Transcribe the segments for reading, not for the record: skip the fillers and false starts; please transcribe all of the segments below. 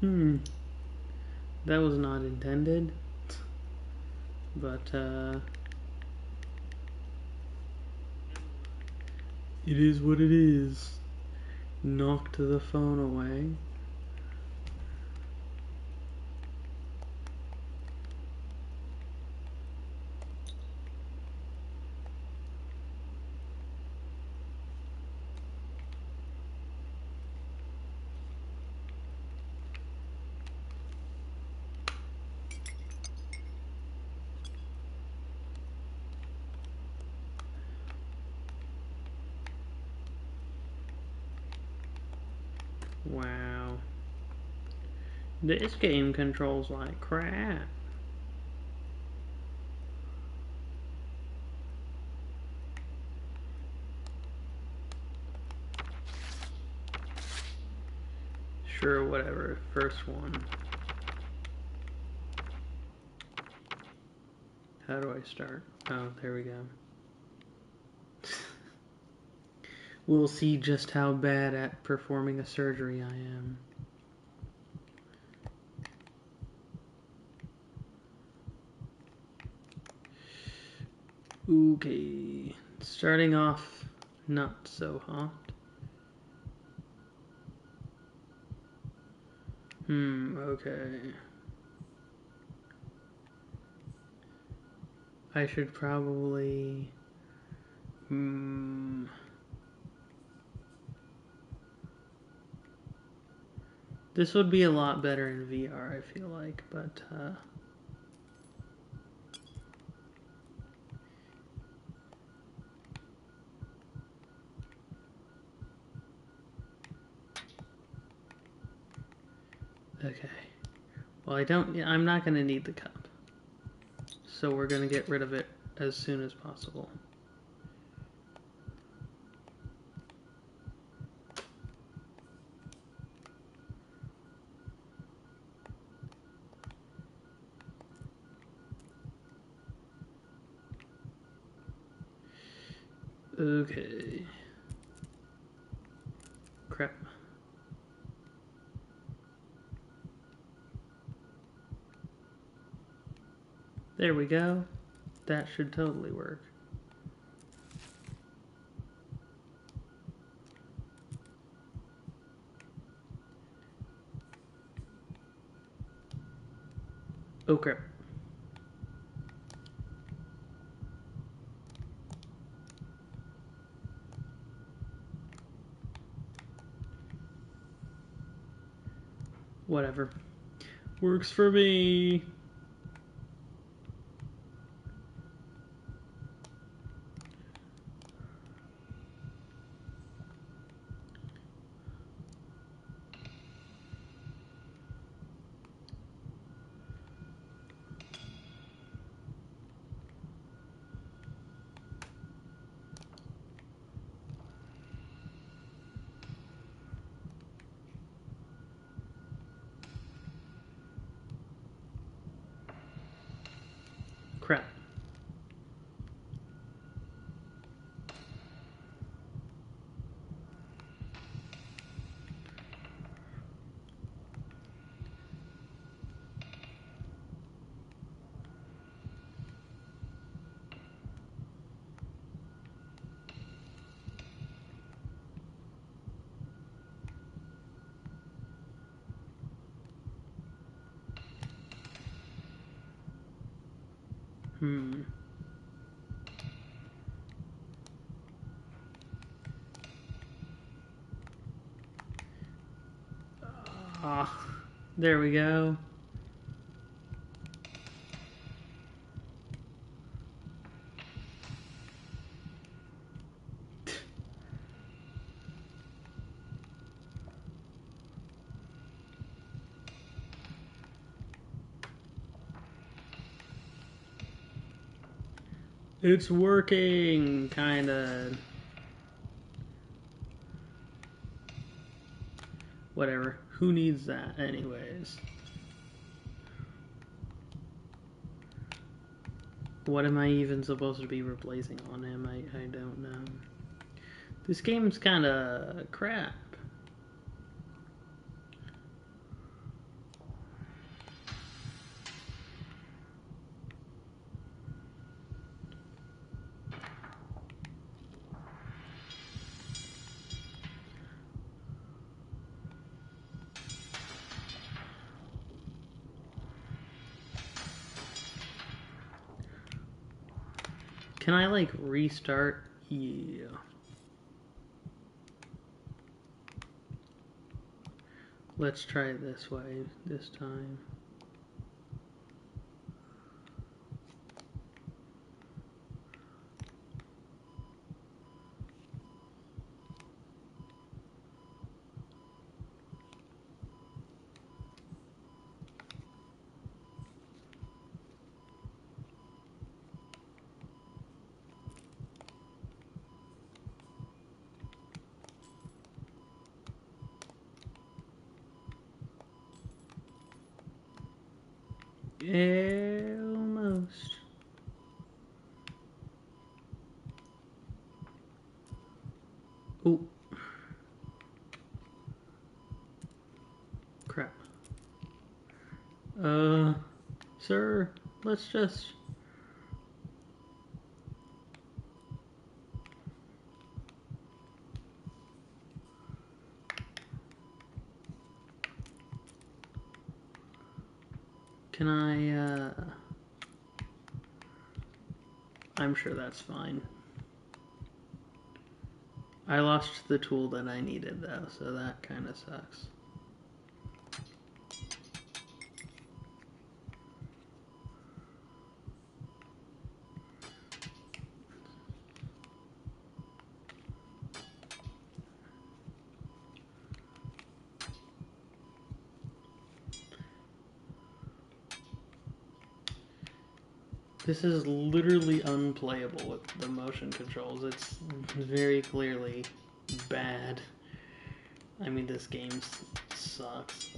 That was not intended. But, it is what it is. Knocked the phone away. Wow. This game controls like crap. Sure, whatever. First one. How do I start? Oh, there we go. We'll see just how bad at performing a surgery I am. Okay. Starting off not so hot. Okay. I should probably... This would be a lot better in VR, I feel like, but... Okay. Well, I'm not going to need the cup. So we're going to get rid of it as soon as possible. Okay. Crap. There we go. That should totally work. Oh crap. Whatever. Works for me. Crap. There we go. It's working, kinda. Whatever. Who needs that, anyways? What am I even supposed to be replacing on him? I don't know. This game's kinda crap. Can I, like, restart? Yeah. Let's try it this way this time. Almost. Ooh. Crap. Sir, let's just... Can I, I'm sure that's fine. I lost the tool that I needed, though, so that kind of sucks. This is literally unplayable with the motion controls. It's very clearly bad. I mean, this game sucks.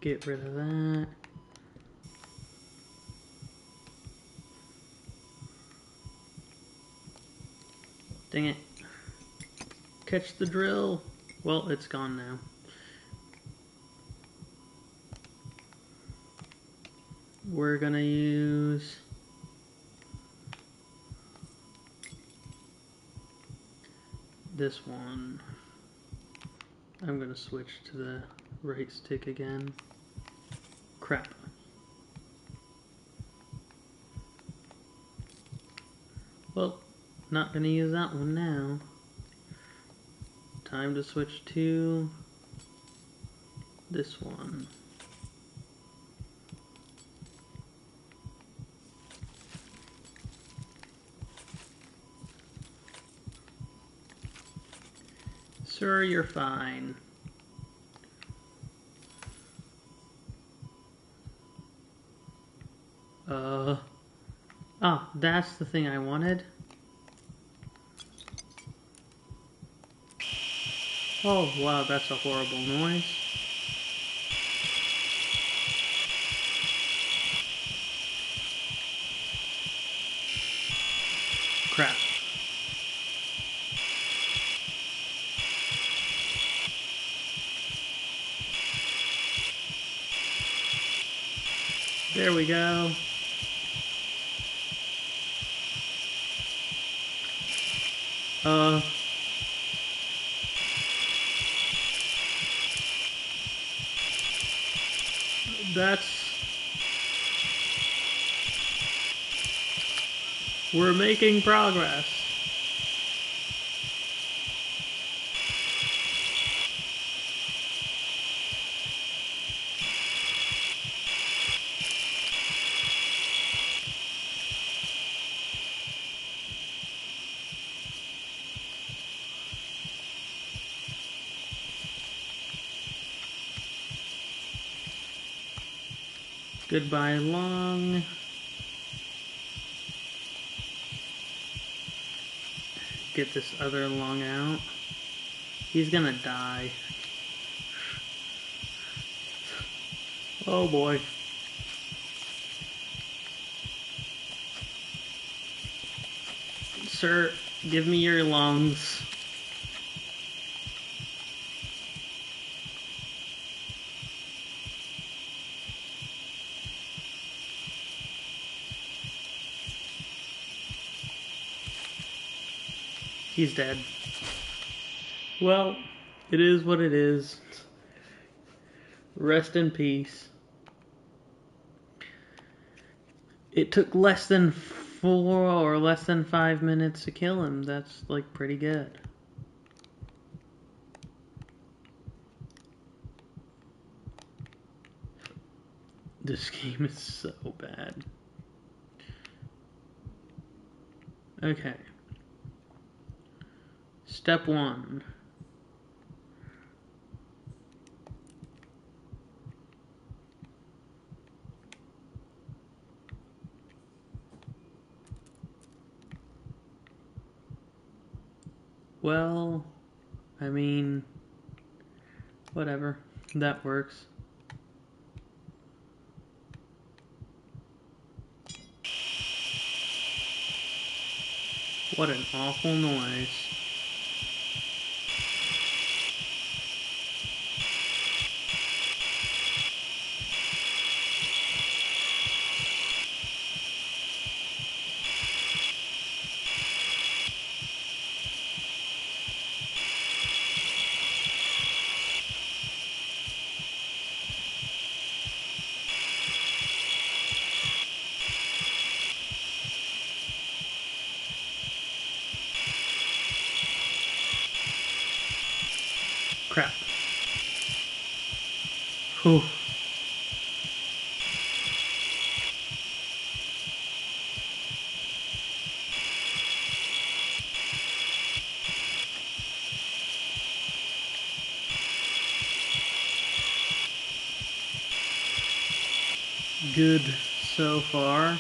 Get rid of that. Dang it. Catch the drill. Well, it's gone now. We're gonna use... this one. I'm gonna switch to the right stick again. Crap. Well, not gonna use that one now. Time to switch to this one. Sir, you're fine. Oh, that's the thing I wanted. Oh, wow, that's a horrible noise. Crap. There we go. We're making progress. Goodbye, Long. Get this other Long out. He's gonna die. Oh boy. Sir, give me your lungs. He's dead. Well, it is what it is. Rest in peace. It took less than 4 or less than 5 minutes to kill him. That's, like, pretty good. This game is so bad. Okay. Step 1. Well, I mean, whatever. That works. What an awful noise. Crap. Whew. Good so far.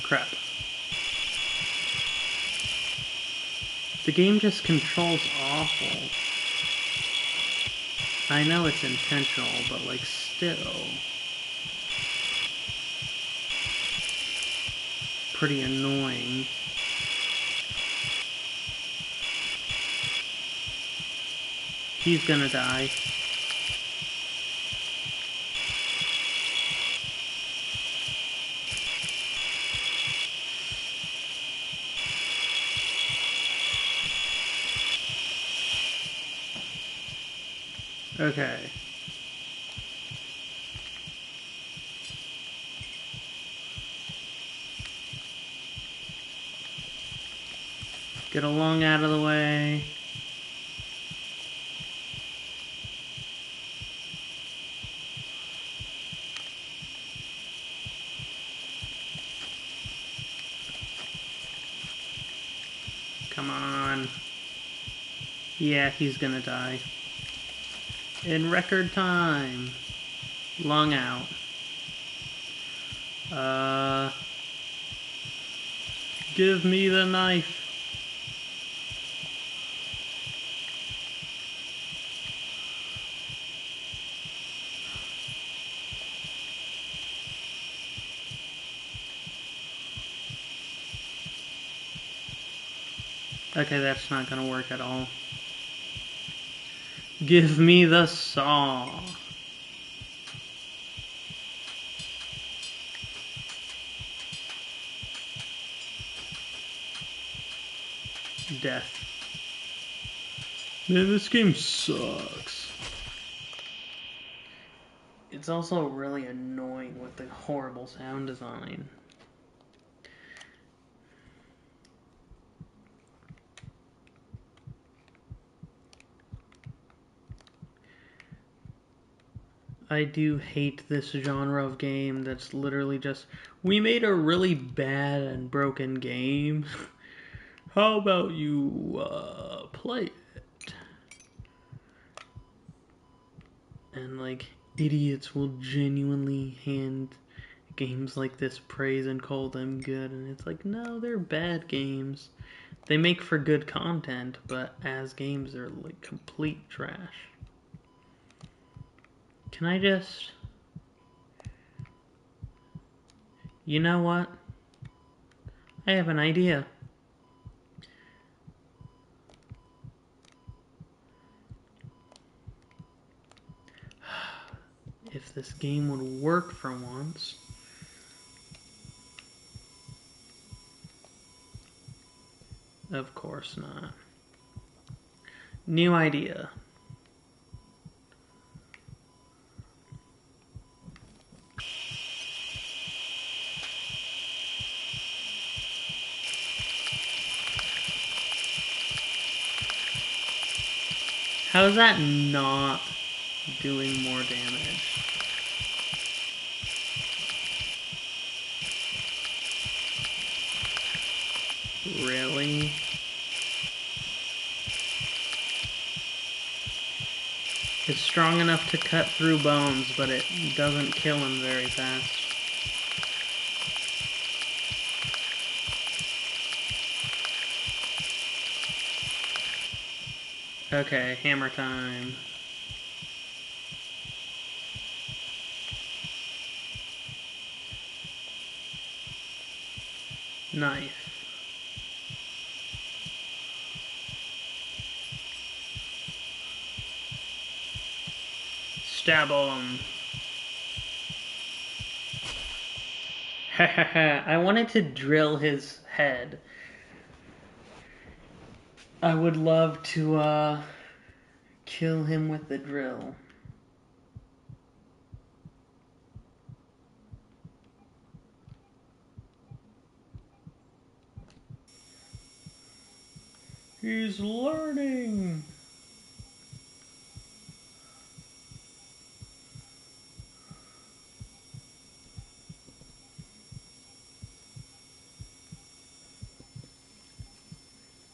Crap. The game just controls awful. I know it's intentional, but like still. Pretty annoying. He's gonna die. Okay. Get along out of the way. Come on. Yeah, he's gonna die. In record time. Long out. Give me the knife. Okay, that's not gonna work at all. Give me the saw. Death. Man, this game sucks. It's also really annoying with the horrible sound design. I do hate this genre of game that's literally just, we made a really bad and broken game. How about you play it? And like, idiots will genuinely hand games like this praise and call them good, and it's like, no, they're bad games. They make for good content, but as games, they're like complete trash. Can I just... You know what? I have an idea. If this game would work for once, Of course not. New idea. How is that not doing more damage? Really? It's strong enough to cut through bones, but it doesn't kill him very fast. Okay, hammer time. Knife. Stab him. I wanted to drill his head. I would love to kill him with the drill. He's learning.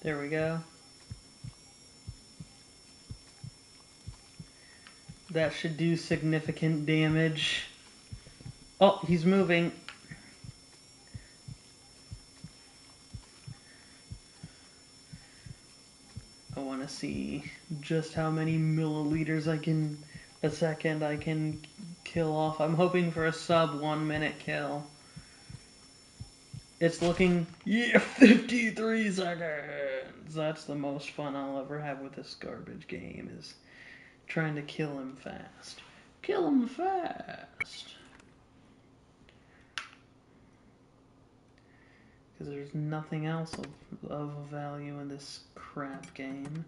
There we go. That should do significant damage. Oh, he's moving. I want to see just how many milliliters a second I can kill off. I'm hoping for a sub 1 minute kill. It's looking, yeah, 53 seconds. That's the most fun I'll ever have with this garbage game, is trying to kill him fast. Kill him fast. Because there's nothing else of value in this crap game.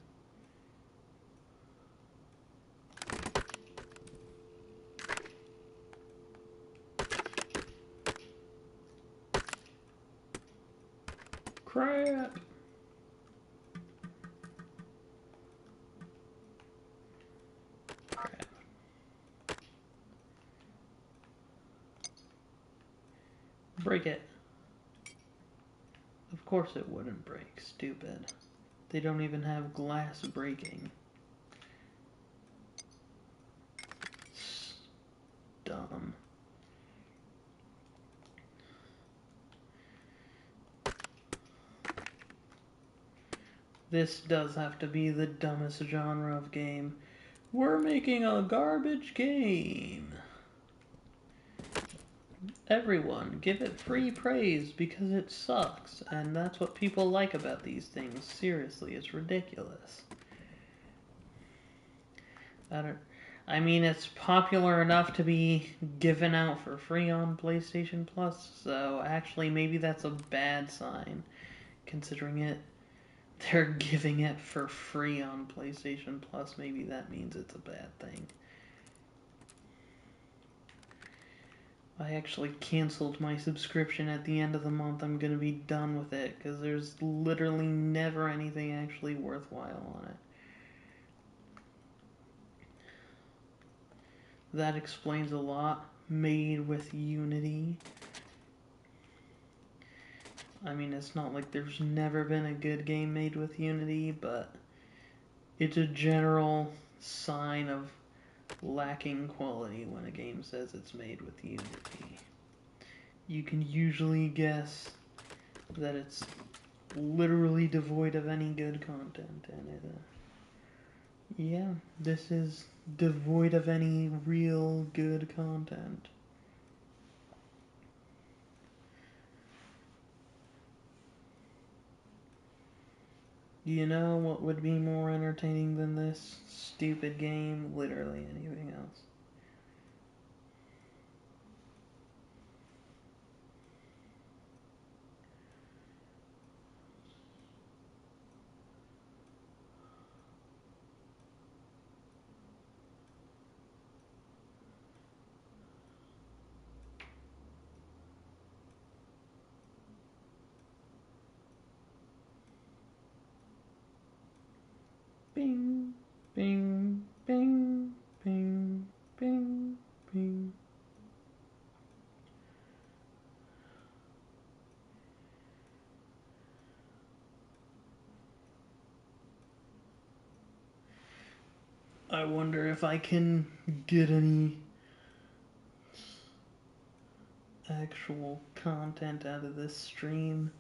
Crap! Crap. Break it. Of course it wouldn't break, stupid. They don't even have glass breaking. Dumb. This does have to be the dumbest genre of game. We're making a garbage game. Everyone, give it free praise because it sucks, and that's what people like about these things. Seriously, it's ridiculous. I mean, it's popular enough to be given out for free on PlayStation Plus, so actually maybe that's a bad sign, considering they're giving it for free on PlayStation Plus. Maybe that means it's a bad thing. I actually canceled my subscription at the end of the month. I'm gonna be done with it, because there's literally never anything actually worthwhile on it. That explains a lot. Made with Unity. I mean, it's not like there's never been a good game made with Unity, but it's a general sign of lacking quality when a game says it's made with Unity. You can usually guess that it's literally devoid of any good content, and yeah, this is devoid of any real good content. You know what would be more entertaining than this stupid game? Literally anything else. Bing, bing, bing, bing, bing, bing. I wonder if I can get any actual content out of this stream.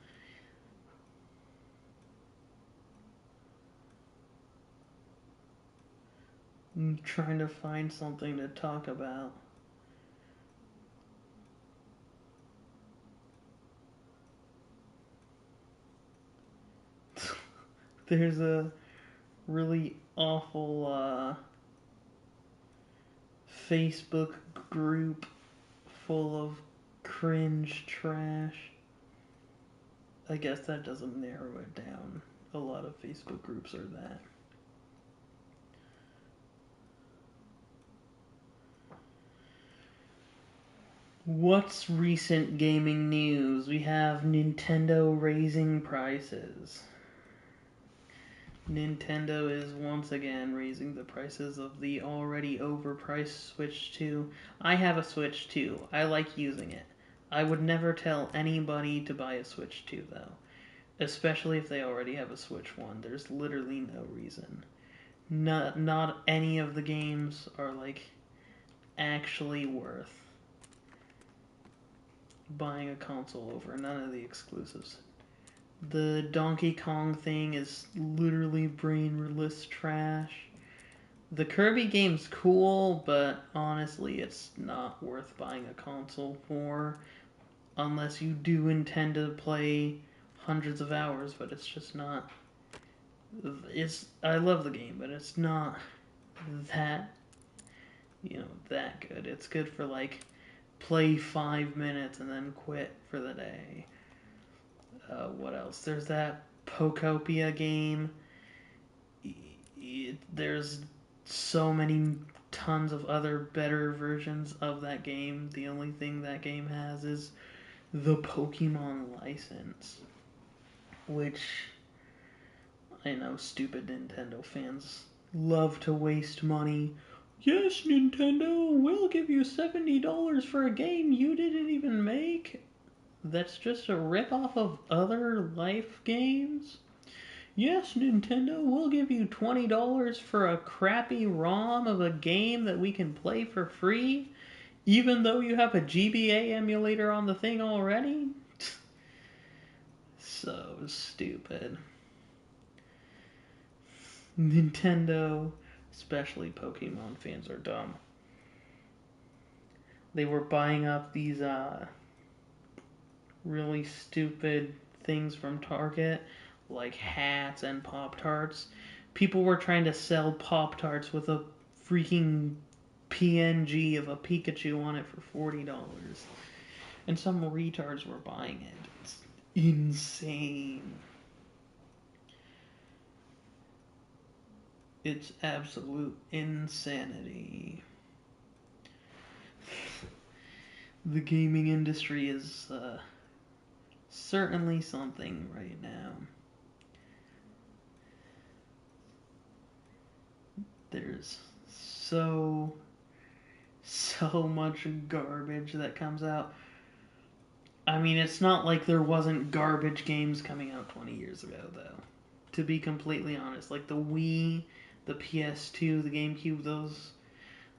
I'm trying to find something to talk about. There's a really awful Facebook group full of cringe trash. I guess that doesn't narrow it down. A lot of Facebook groups are that. What's recent gaming news? We have Nintendo raising prices. Nintendo is once again raising the prices of the already overpriced Switch 2. I have a Switch 2. I like using it. I would never tell anybody to buy a Switch 2 though. Especially if they already have a Switch 1. There's literally no reason. Not any of the games are like actually worth buying a console over. None of the exclusives. The Donkey Kong thing is literally brainless trash. The Kirby game's cool, but honestly, it's not worth buying a console for unless you do intend to play hundreds of hours, but it's just not. I love the game, but it's not that that good. It's good for like play 5 minutes and then quit for the day. What else? There's that Pokopia game. There's so many tons of other better versions of that game. The only thing that game has is the Pokemon license, which I know stupid Nintendo fans love to waste money. Yes, Nintendo, we'll give you $70 for a game you didn't even make. That's just a ripoff of other life games? Yes, Nintendo, we'll give you $20 for a crappy ROM of a game that we can play for free, even though you have a GBA emulator on the thing already? So stupid. Nintendo, especially Pokemon fans, are dumb. They were buying up these really stupid things from Target, like hats and Pop-Tarts. People were trying to sell Pop-Tarts with a freaking PNG of a Pikachu on it for $40. And some retards were buying it. It's insane. It's absolute insanity. The gaming industry is certainly something right now. There's so much garbage that comes out. I mean, it's not like there wasn't garbage games coming out 20 years ago, though. To be completely honest, like the Wii, the PS2, the GameCube,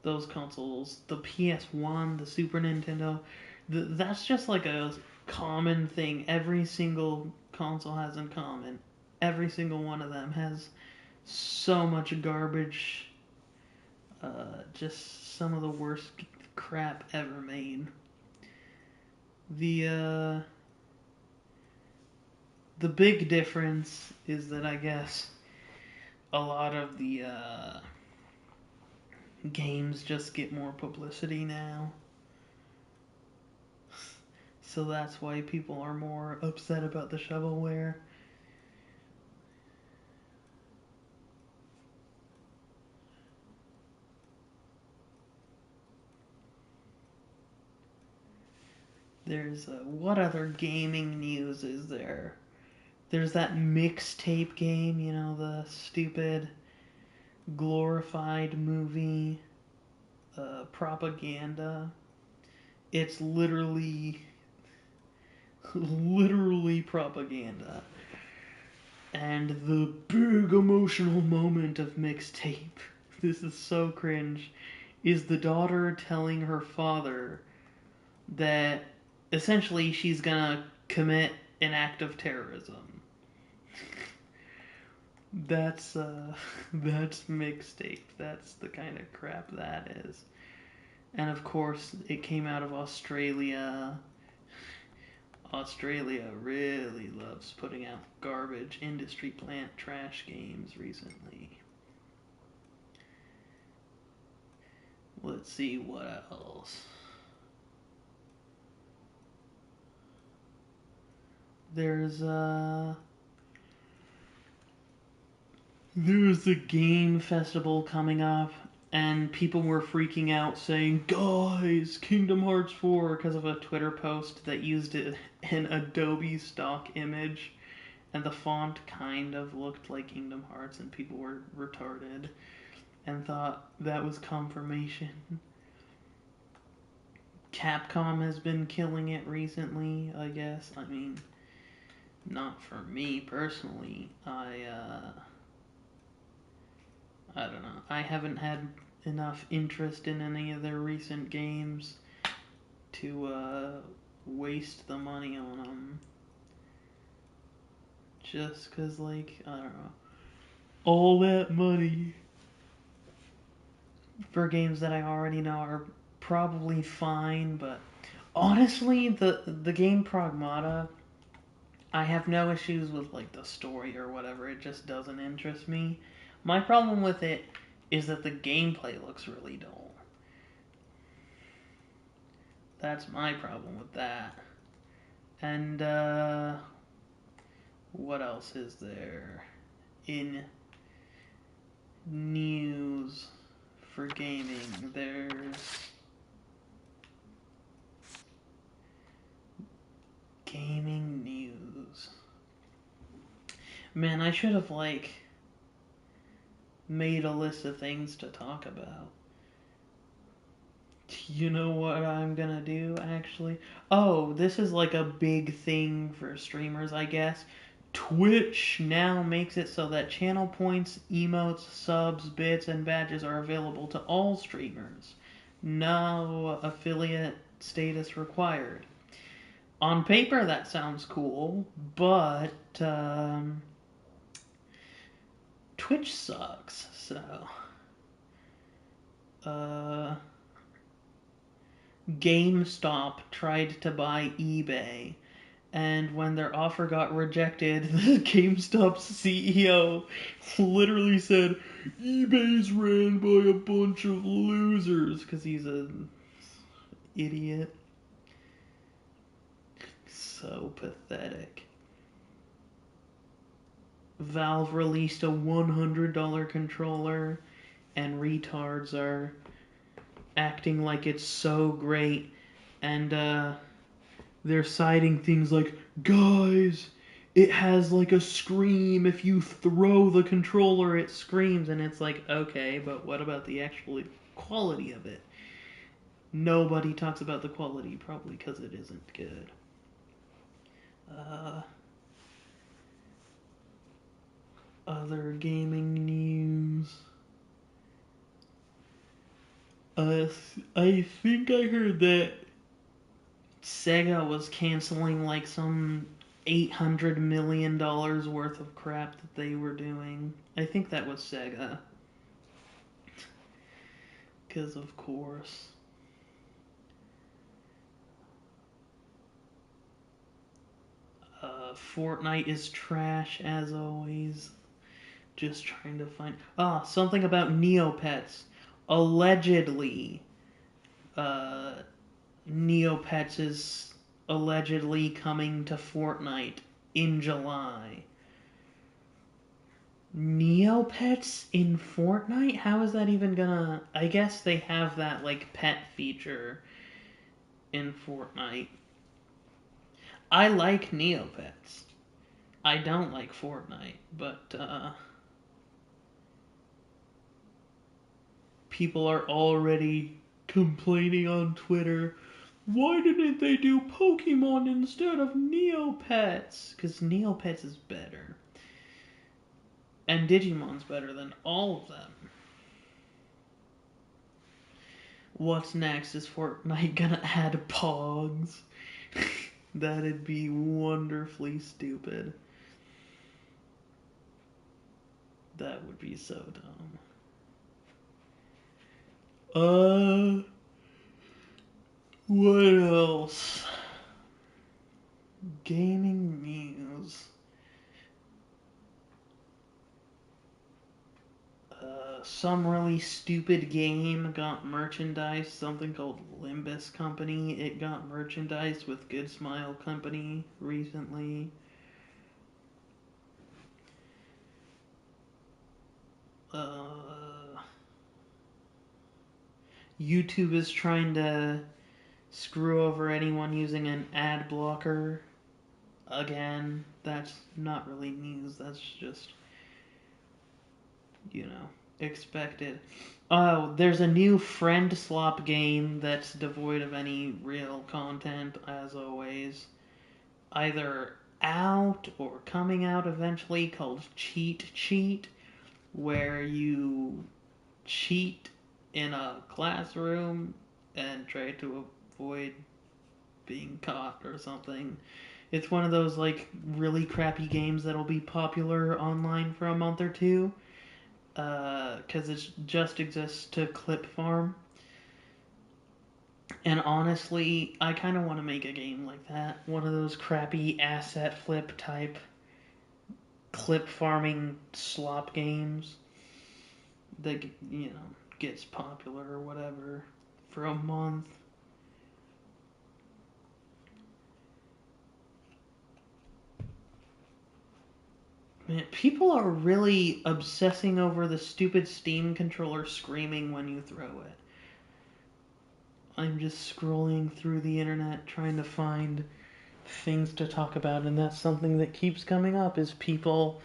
those consoles, the PS1, the Super Nintendo, that's just like a common thing every single console has in common. Every single one of them has so much garbage, just some of the worst crap ever made. The big difference is that I guess a lot of the games just get more publicity now. So that's why people are more upset about the shovelware. There's what other gaming news is there? There's that mixtape game, the stupid glorified movie propaganda. It's literally propaganda. And the big emotional moment of Mixtape, this is so cringe, is the daughter telling her father that essentially she's gonna commit an act of terrorism. That's that's Mixtape. That's the kind of crap that is. And of course, it came out of Australia. Australia really loves putting out garbage industry plant trash games recently. Let's see what else. There's a game festival coming up, and people were freaking out saying, "Guys, Kingdom Hearts 4," because of a Twitter post that used an Adobe stock image, and the font kind of looked like Kingdom Hearts, and people were retarded and thought that was confirmation. Capcom has been killing it recently, I guess. I mean, not for me personally. I don't know. I haven't had enough interest in any of their recent games to waste the money on them. Just because, like, I don't know. All that money for games that I already know are probably fine, but honestly, the game Pragmata, I have no issues with, like, the story or whatever. It just doesn't interest me. My problem with it is that the gameplay looks really dull. That's my problem with that. And, what else is there in news for gaming? There's gaming news. Man, I should have, like, made a list of things to talk about. You know what I'm gonna do, actually? Oh, this is like a big thing for streamers, I guess. Twitch now makes it so that channel points, emotes, subs, bits, and badges are available to all streamers. No affiliate status required. On paper, that sounds cool, but Twitch sucks, so. GameStop tried to buy eBay, and when their offer got rejected, the GameStop's CEO literally said, "eBay's ran by a bunch of losers," because he's an idiot. So pathetic. Valve released a $100 controller, and retards are acting like it's so great, and they're citing things like, "Guys, it has like a scream. If you throw the controller, it screams." And it's like, okay, but what about the actual quality of it? Nobody talks about the quality, probably because it isn't good. Other gaming news. I think I heard that Sega was canceling like some $800 million worth of crap that they were doing. I think that was Sega. Because, of course. Fortnite is trash, as always. Just trying to find... something about Neopets. Allegedly, Neopets is allegedly coming to Fortnite in July. Neopets in Fortnite? How is that even gonna... I guess they have that, like, pet feature in Fortnite. I like Neopets. I don't like Fortnite, but, people are already complaining on Twitter, why didn't they do Pokemon instead of Neopets? Because Neopets is better. And Digimon's better than all of them. What's next? Is Fortnite gonna add Pogs? That'd be wonderfully stupid. That would be so dumb. What else? Gaming news. Some really stupid game got merchandise, something called Limbus Company. It got merchandise with Good Smile Company recently. YouTube is trying to screw over anyone using an ad blocker. Again, that's not really news, that's just, expected. Oh, there's a new friend swap game that's devoid of any real content, as always. Either out or coming out eventually, called Cheat Cheat, where you cheat in a classroom and try to avoid being caught or something. It's one of those really crappy games that'll be popular online for a month or two, because it just exists to clip farm. And honestly, I kind of want to make a game like that. One of those crappy asset flip type clip farming slop games that, gets popular or whatever for a month. Man, people are really obsessing over the stupid Steam controller screaming when you throw it. I'm just scrolling through the internet trying to find things to talk about, and that's something that keeps coming up is people,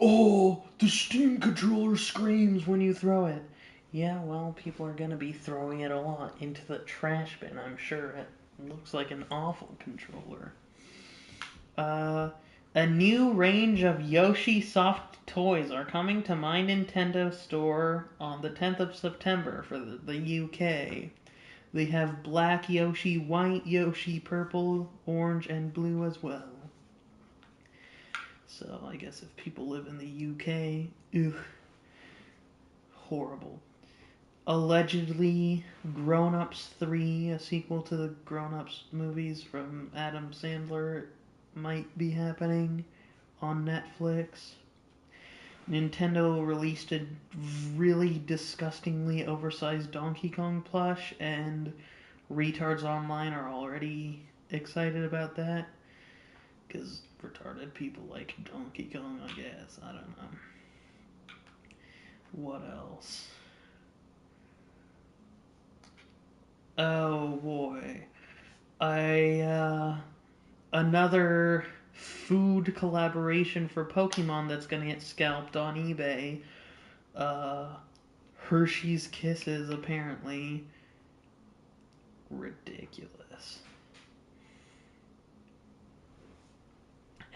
oh, the Steam controller screams when you throw it. Yeah, well, people are going to be throwing it a lot into the trash bin, I'm sure. It looks like an awful controller. A new range of Yoshi soft toys are coming to My Nintendo store on the 10th of September for the UK. They have black Yoshi, white Yoshi, purple, orange, and blue as well. So I guess if people live in the UK, horrible. Allegedly, Grown Ups 3, a sequel to the Grown Ups movies from Adam Sandler, might be happening on Netflix. Nintendo released a really disgustingly oversized Donkey Kong plush, and retards online are already excited about that. Because retarded people like Donkey Kong, I guess. I don't know. What else? Oh boy. Another food collaboration for Pokemon that's gonna get scalped on eBay. Hershey's Kisses, apparently. Ridiculous.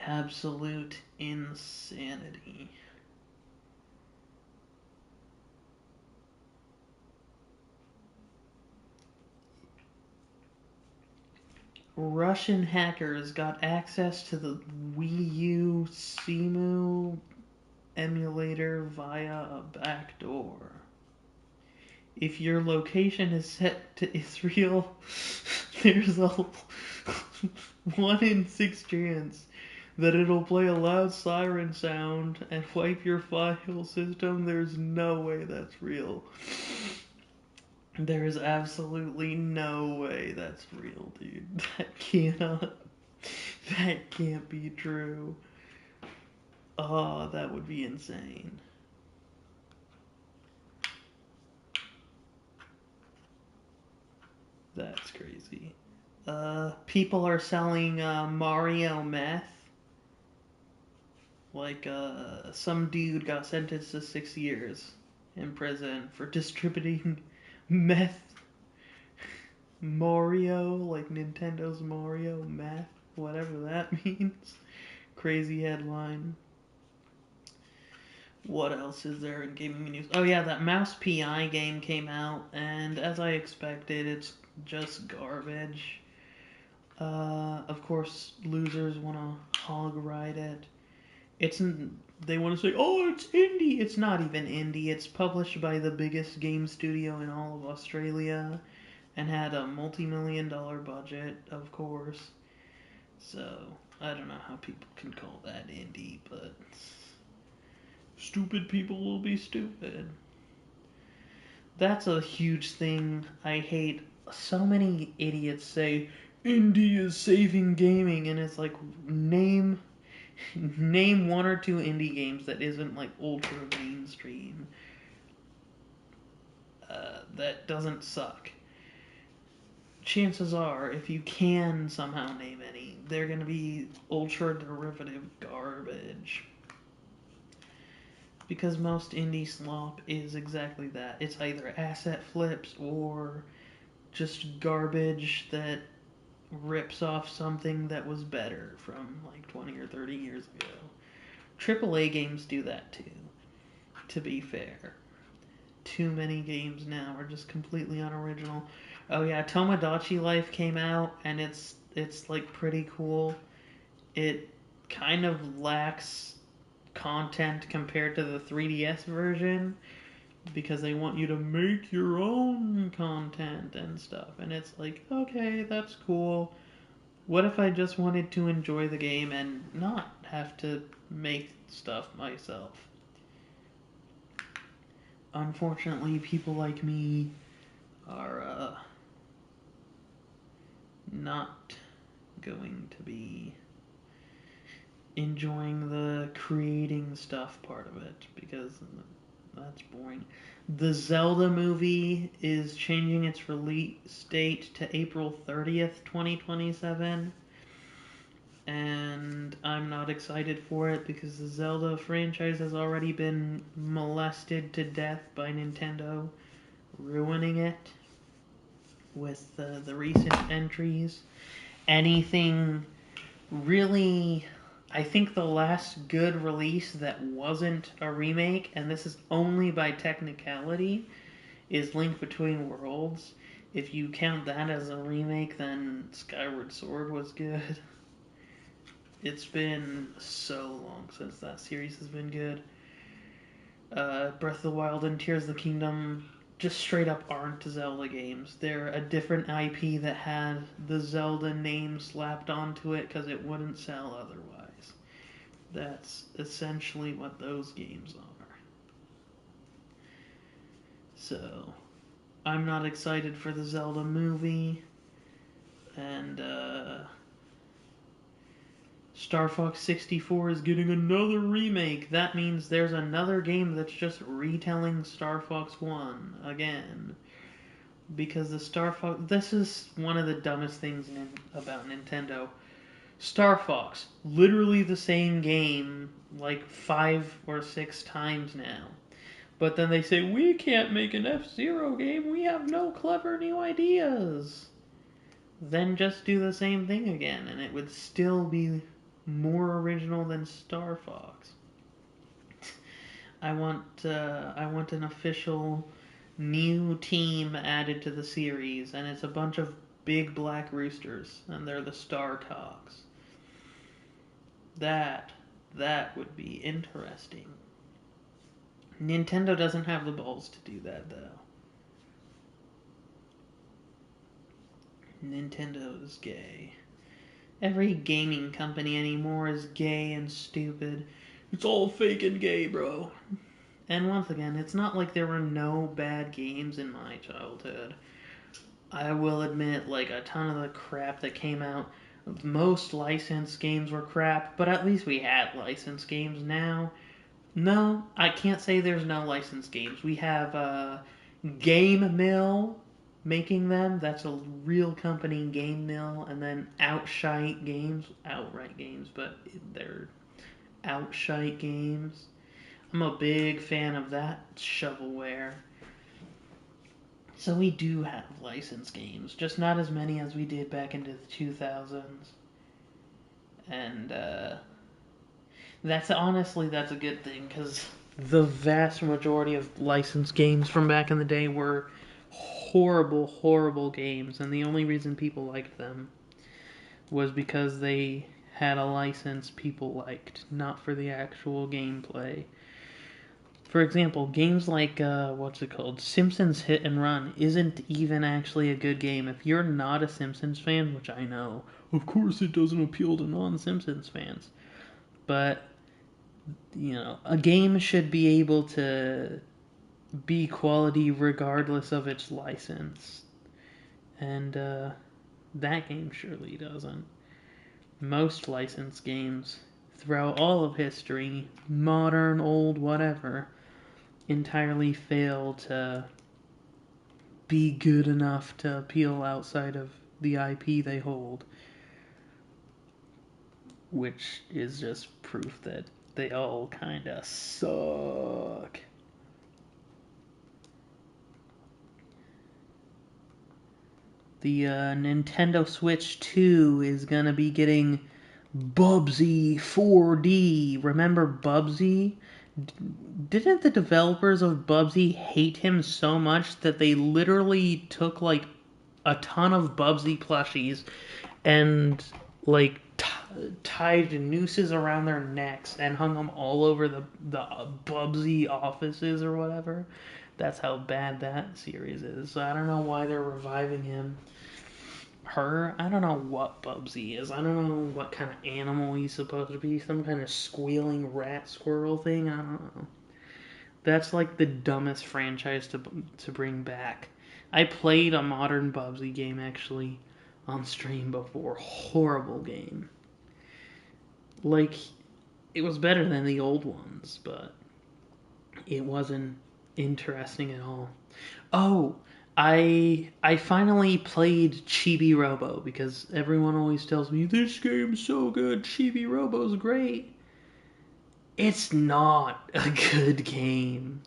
Absolute insanity. Russian hackers got access to the Wii U Cemu emulator via a backdoor. If your location is set to Israel, there's a 1 in 6 chance that it'll play a loud siren sound and wipe your file system. There's no way that's real. There is absolutely no way that's real, dude. That can't be true. Oh, that would be insane. That's crazy. People are selling Mario meth. Some dude got sentenced to 6 years in prison for distributing meth. Mario, like Nintendo's Mario, meth, whatever that means. Crazy headline. What else is there in gaming news? Oh yeah, that Mouse PI game came out, and as I expected, it's just garbage. Of course, losers want to hog ride it. They want to say, oh, it's indie. It's not even indie. It's published by the biggest game studio in all of Australia, and had a multi-million-dollar budget, of course. So I don't know how people can call that indie, but stupid people will be stupid. That's a huge thing. I hate so many idiots say indie is saving gaming, and it's like name one or two indie games that isn't like ultra mainstream. That doesn't suck. Chances are, if you can somehow name any, they're gonna be ultra derivative garbage. Because most indie slop is exactly that. It's either asset flips or just garbage that rips off something that was better from like 20 or 30 years ago. AAA games do that too, to be fair. Too many games now are just completely unoriginal. Oh yeah, Tomodachi Life came out and it's like pretty cool. It kind of lacks content compared to the 3DS version because they want you to make your own content and stuff. And it's like, okay, that's cool. What if I just wanted to enjoy the game and not have to make stuff myself? Unfortunately, people like me are not going to be enjoying the creating stuff part of it because that's boring. The Zelda movie is changing its release date to April 30th, 2027. And I'm not excited for it because the Zelda franchise has already been molested to death by Nintendo, ruining it with the recent entries. Anything really. I think the last good release that wasn't a remake, and this is only by technicality, is Link Between Worlds. If you count that as a remake, then Skyward Sword was good. It's been so long since that series has been good. Breath of the Wild and Tears of the Kingdom just straight up aren't Zelda games. They're a different IP that had the Zelda name slapped onto it because it wouldn't sell otherwise. That's essentially what those games are. So, I'm not excited for the Zelda movie. And, Star Fox 64 is getting another remake. That means there's another game that's just retelling Star Fox 1 again. Because the Star Fox... This is one of the dumbest things about Nintendo. Star Fox, literally the same game like 5 or 6 times now. But then they say, we can't make an F-Zero game, we have no clever new ideas. Then just do the same thing again, and it would still be more original than Star Fox. I want an official new team added to the series, and it's a bunch of big black roosters, and they're the Star Cogs. That would be interesting. Nintendo doesn't have the balls to do that, though. Nintendo is gay. Every gaming company anymore is gay and stupid. It's all fake and gay, bro. And once again, it's not like there were no bad games in my childhood. I will admit, like, a ton of the crap that came out, most licensed games were crap, but at least we had licensed games now. No, I can't say there's no licensed games. We have Game Mill making them. That's a real company, Game Mill, and then Outshite Games, Outright Games, but they're Outshite Games. I'm a big fan of that shovelware. So we do have licensed games, just not as many as we did back into the 2000s. And that's a good thing, because the vast majority of licensed games from back in the day were horrible, horrible games, and the only reason people liked them was because they had a license people liked, not for the actual gameplay. For example, games like, what's it called? Simpsons Hit and Run isn't even actually a good game. If you're not a Simpsons fan, which I know, of course it doesn't appeal to non-Simpsons fans. But, a game should be able to be quality regardless of its license. And, that game surely doesn't. Most licensed games, throughout all of history, modern, old, whatever, entirely fail to be good enough to appeal outside of the IP they hold, which is just proof that they all kinda suck. The Nintendo Switch 2 is gonna be getting Bubsy 4D. Remember Bubsy? Didn't the developers of Bubsy hate him so much that they literally took like a ton of Bubsy plushies and like tied nooses around their necks and hung them all over the Bubsy offices or whatever? That's how bad that series is. So I don't know why they're reviving him. I don't know what Bubsy is. I don't know what kind of animal he's supposed to be. Some kind of squealing rat squirrel thing. I don't know. That's like the dumbest franchise to bring back. I played a modern Bubsy game actually on stream before. Horrible game. Like, it was better than the old ones, but it wasn't interesting at all. Oh, I finally played Chibi Robo because everyone always tells me this game's so good, Chibi Robo's great. It's not a good game.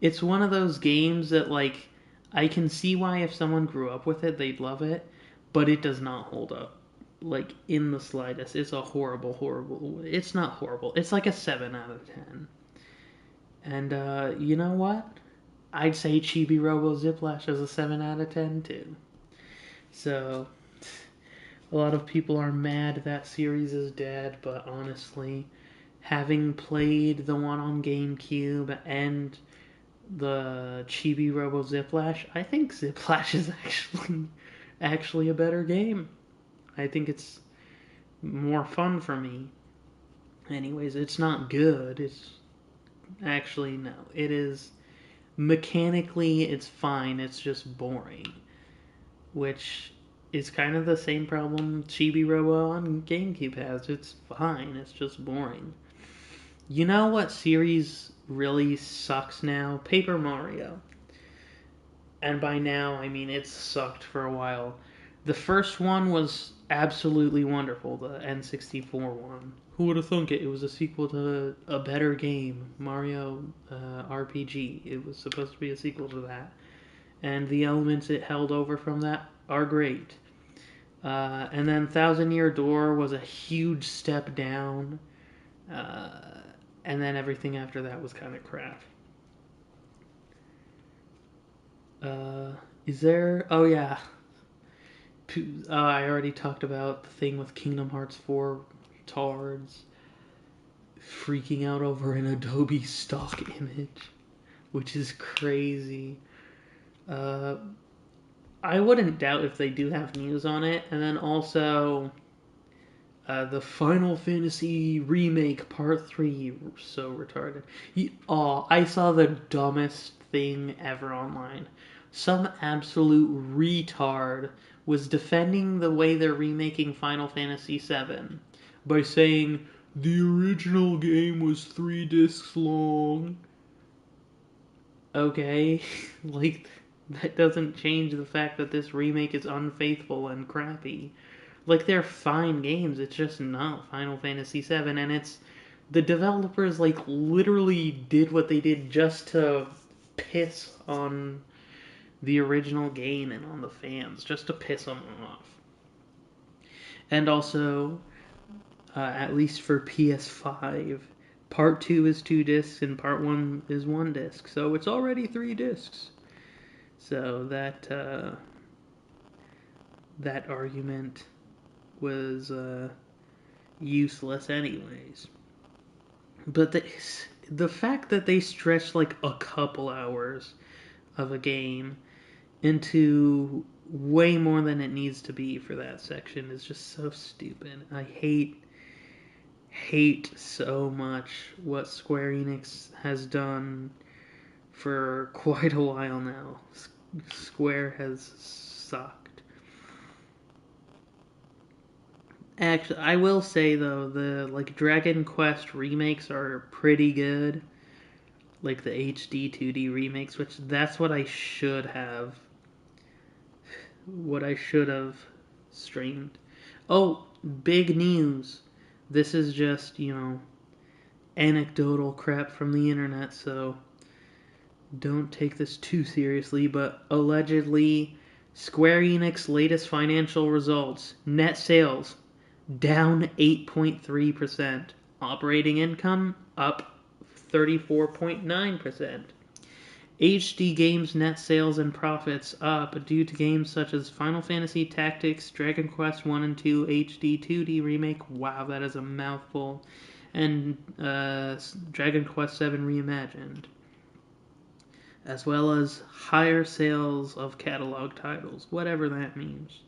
It's one of those games that like I can see why if someone grew up with it, they'd love it, but it does not hold up like in the slightest. It's a horrible, horrible. It's not horrible. It's like a 7 out of 10. And you know what? I'd say Chibi Robo Ziplash is a 7 out of 10 too. So, a lot of people are mad that series is dead, but honestly, having played the one on GameCube and the Chibi Robo Ziplash, I think Ziplash is actually a better game. I think it's more fun for me. Anyways, it's not good. It's actually no. It is mechanically it's fine. It's just boring, which is kind of the same problem Chibi Robo on GameCube has. It's fine. It's just boring. You know what series really sucks now? Paper Mario. And by now, I mean it's sucked for a while. The first one was absolutely wonderful, the N64 one. Who would have thunk it? It was a sequel to a better game, Mario RPG. It was supposed to be a sequel to that. And the elements it held over from that are great. And then Thousand Year Door was a huge step down. And then everything after that was kind of crap. Is there? Oh yeah. I already talked about the thing with Kingdom Hearts 4 tards freaking out over an Adobe stock image, which is crazy. I wouldn't doubt if they do have news on it, and then also the Final Fantasy Remake Part 3, so retarded. I saw the dumbest thing ever online. Some absolute retard was defending the way they're remaking Final Fantasy VII by saying the original game was 3 discs long. Okay, like, that doesn't change the fact that this remake is unfaithful and crappy. Like, they're fine games, it's just not Final Fantasy VII, and it's The developers like literally did what they did just to piss on the original game and on the fans, just to piss them off. And also, at least for PS5, Part 2 is 2 discs and Part 1 is 1 disc. So it's already 3 discs. So that argument was useless anyways. But the fact that they stretched like a couple hours of a game into way more than it needs to be for that section is just so stupid. I hate so much what Square Enix has done for quite a while now. Square has sucked. Actually, I will say though, the like Dragon Quest remakes are pretty good. Like the HD 2D remakes, which that's what I should have streamed. Oh, big news. This is just, anecdotal crap from the internet, so don't take this too seriously, but allegedly Square Enix latest financial results, net sales down 8.3%, operating income up 34.9%. HD Games net sales and profits up due to games such as Final Fantasy Tactics, Dragon Quest 1 and 2 HD 2D Remake, wow, that is a mouthful, and Dragon Quest 7 Reimagined, as well as higher sales of catalog titles, whatever that means.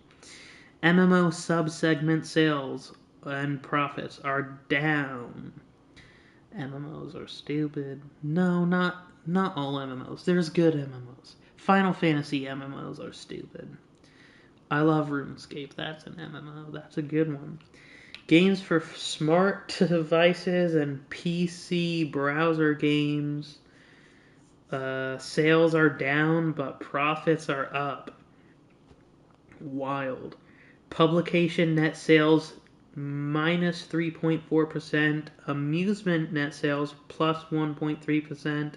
MMO sub-segment sales and profits are down. MMOs are stupid. No, not all MMOs. There's good MMOs. Final Fantasy MMOs are stupid. I love RuneScape. That's an MMO. That's a good one. Games for smart devices and PC browser games. Sales are down, but profits are up. Wild. Publication net sales minus 3.4%, amusement net sales plus 1.3%,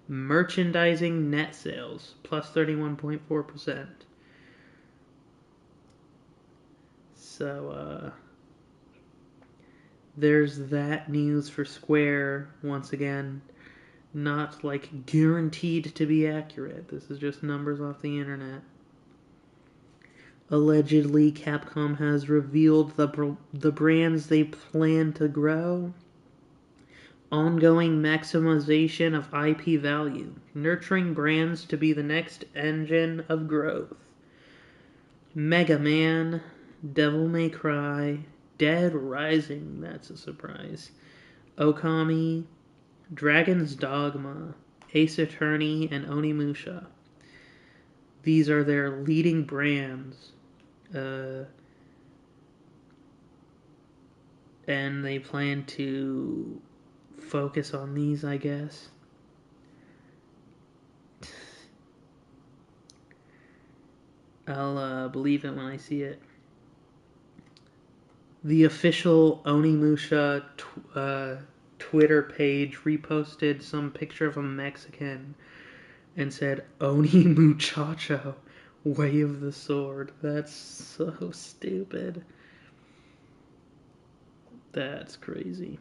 merchandising net sales plus 31.4%. So, there's that news for Square. Once again, not like guaranteed to be accurate. This is just numbers off the internet. Allegedly, Capcom has revealed the brands they plan to grow. Ongoing maximization of IP value. Nurturing brands to be the next engine of growth. Mega Man, Devil May Cry, Dead Rising, that's a surprise. Okami, Dragon's Dogma, Ace Attorney, and Onimusha. These are their leading brands. And they plan to focus on these, I guess. I'll believe it when I see it. The official Onimusha Twitter page reposted some picture of a Mexican and said, Oni muchacho, wave the sword. That's so stupid. That's crazy.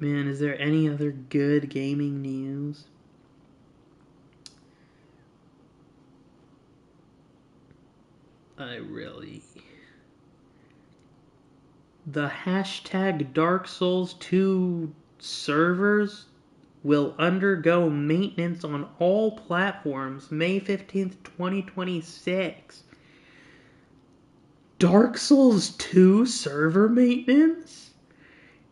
Man, is there any other good gaming news? The hashtag Dark Souls 2 servers will undergo maintenance on all platforms May 15th, 2026. Dark Souls 2 server maintenance?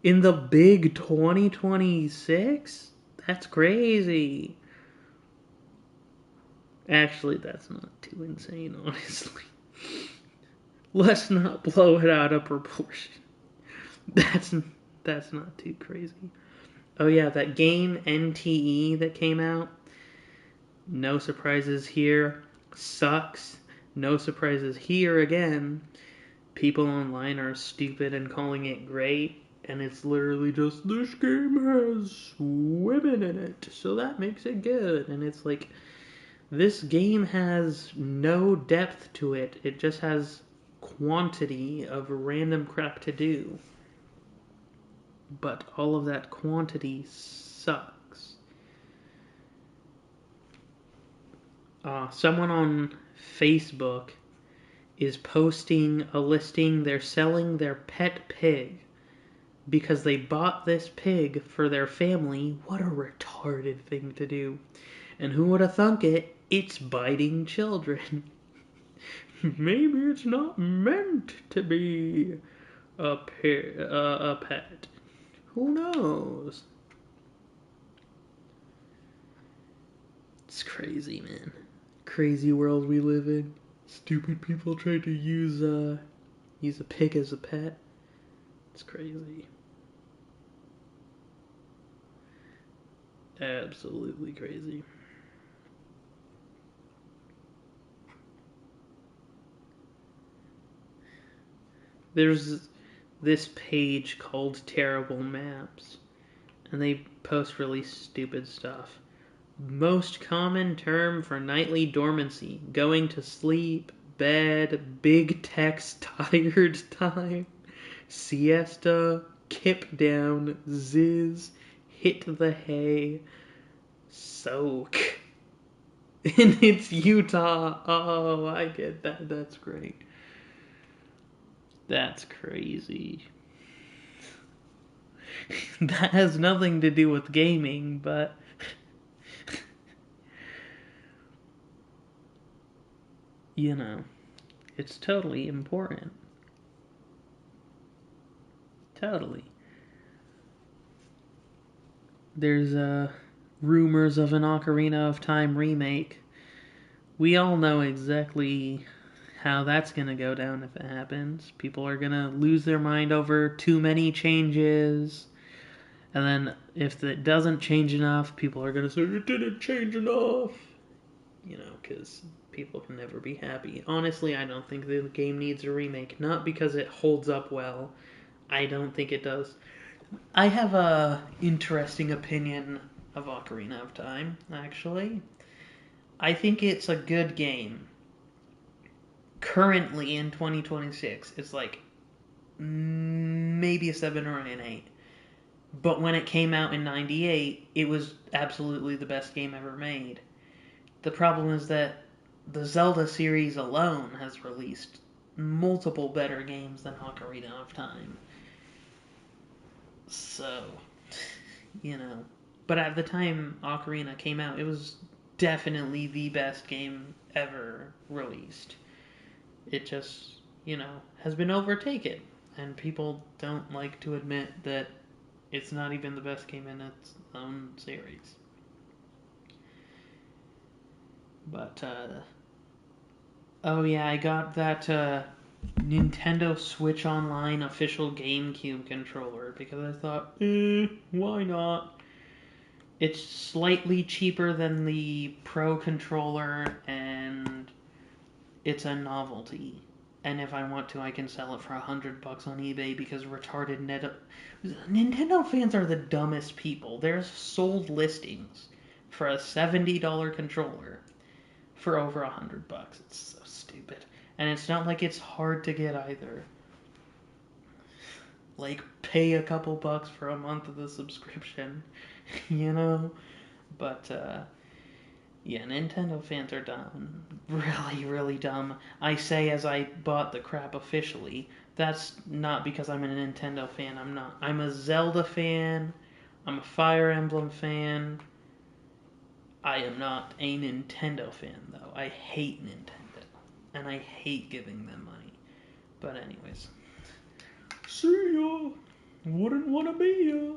In the big 2026? That's crazy. Actually, that's not too insane, honestly. Let's not blow it out of proportion. That's not too crazy. Oh yeah, that game NTE that came out. No surprises here. Sucks. No surprises here again. People online are stupid and calling it great, and it's literally just, this game has women in it, so that makes it good. And it's like, this game has no depth to it. It just has quantity of random crap to do. But all of that quantity sucks. Someone on Facebook is posting a listing. They're selling their pet pig because they bought this pig for their family. What a retarded thing to do. And who would have thunk it? It's biting children. Maybe it's not meant to be a pet. Who knows? It's crazy, man. Crazy world we live in. Stupid people trying to use a pig as a pet. It's crazy. Absolutely crazy. There's this page called Terrible Maps, and they post really stupid stuff. Most common term for nightly dormancy: going to sleep, bed, big text, tired time, siesta, kip down, ziz, hit the hay, soak. And it's Utah. Oh, I get that. That's great. That's crazy. That has nothing to do with gaming, but you know, it's totally important. Totally. There's rumors of an Ocarina of Time remake. We all know exactly how that's gonna go down if it happens. People are gonna lose their mind over too many changes. And then if it doesn't change enough, people are gonna say, it didn't change enough. You know, because people can never be happy. Honestly, I don't think the game needs a remake. Not because it holds up well. I don't think it does. I have a interesting opinion of Ocarina of Time, actually. I think it's a good game. Currently in 2026, it's like maybe a 7 or an 8. But when it came out in 98, it was absolutely the best game ever made. The problem is that the Zelda series alone has released multiple better games than Ocarina of Time. So, you know. But at the time Ocarina came out, it was definitely the best game ever released. It just, has been overtaken. And people don't like to admit that it's not even the best game in its own series. But, oh yeah, I got that Nintendo Switch Online official GameCube controller because I thought, why not? It's slightly cheaper than the Pro controller, and it's a novelty. And if I want to, I can sell it for $100 on eBay because Nintendo fans are the dumbest people. There's sold listings for a $70 controller for over $100. It's so stupid. And it's not like it's hard to get either. Like, pay a couple bucks for a month of the subscription, But, yeah, Nintendo fans are dumb. Really, really dumb. I say as I bought the crap officially. That's not because I'm a Nintendo fan. I'm not. I'm a Zelda fan. I'm a Fire Emblem fan. I am not a Nintendo fan, though. I hate Nintendo. And I hate giving them money. But anyways. See ya! Wouldn't want to be ya.